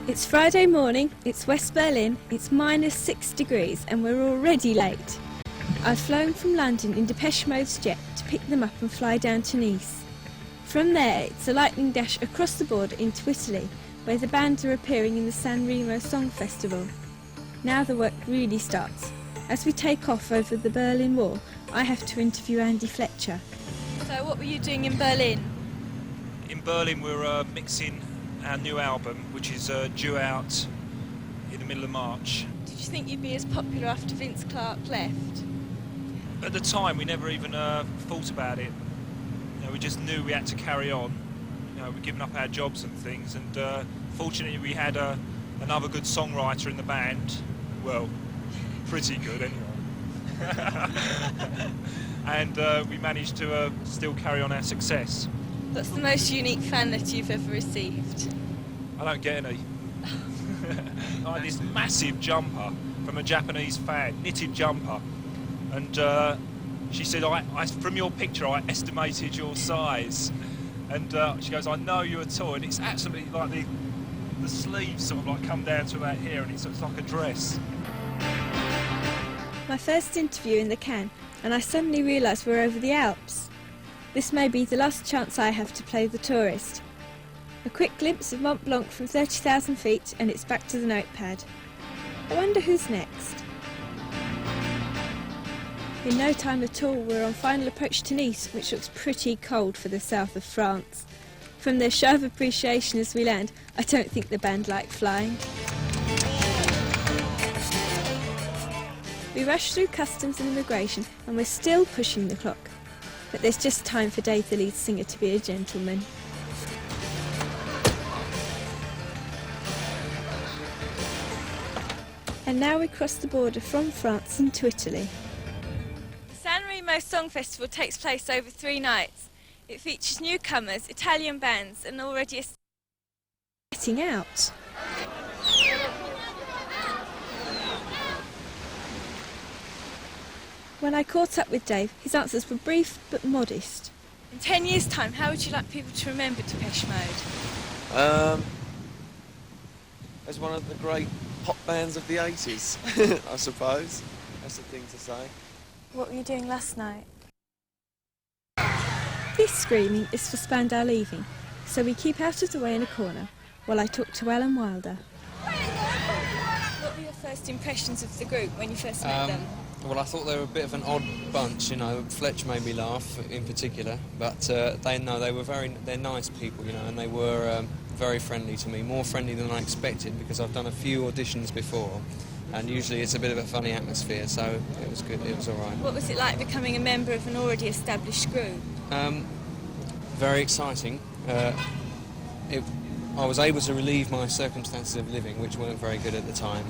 It's Friday morning, it's West Berlin, it's -6 degrees and we're already late. I've flown from London in Depeche Mode's jet to pick them up and fly down to Nice. From there it's a lightning dash across the border into Italy, where the band are appearing in the San Remo Song Festival. Now the work really starts. As we take off over the Berlin Wall, I have to interview Andy Fletcher. So what were you doing in Berlin? In Berlin we're mixing our new album, which is due out in the middle of March. Did you think you'd be as popular after Vince Clarke left? At the time we never even thought about it. You know, we just knew we had to carry on. You know, we'd given up our jobs and things, and fortunately we had another good songwriter in the band. Well, pretty good anyway. And we managed to still carry on our success. What's the most unique fan letter you've ever received? I don't get any. I had this massive jumper from a Japanese fan, knitted jumper, and she said, I from your picture I estimated your size, and she goes, I know you're tall, and it's absolutely like the sleeves sort of like come down to about here, and it's like a dress. My first interview in the can, and I suddenly realised we're over the Alps. This may be the last chance I have to play the tourist. A quick glimpse of Mont Blanc from 30,000 feet and it's back to the notepad. I wonder who's next. In no time at all we're on final approach to Nice, which looks pretty cold for the south of France. From their show of appreciation as we land, I don't think the band like flying. We rush through customs and immigration and we're still pushing the clock. But there's just time for Dave, the lead singer, to be a gentleman. And now we cross the border from France into Italy. The San Remo Song Festival takes place over 3 nights. It features newcomers, Italian bands and already getting out. When I caught up with Dave, his answers were brief but modest. In 10 years' time, how would you like people to remember Depeche Mode? As one of the great pop bands of the 80s, I suppose. That's the thing to say. What were you doing last night? This screaming is for Spandau Leaving, so we keep out of the way in a corner while I talk to Alan Wilder. What were your first impressions of the group when you first met them? Well, I thought they were a bit of an odd bunch, you know. Fletch made me laugh in particular, but they're nice people, you know, and they were very friendly to me, more friendly than I expected, because I've done a few auditions before, and usually it's a bit of a funny atmosphere, so it was good, it was all right. What was it like becoming a member of an already established group? Very exciting. I was able to relieve my circumstances of living, which weren't very good at the time.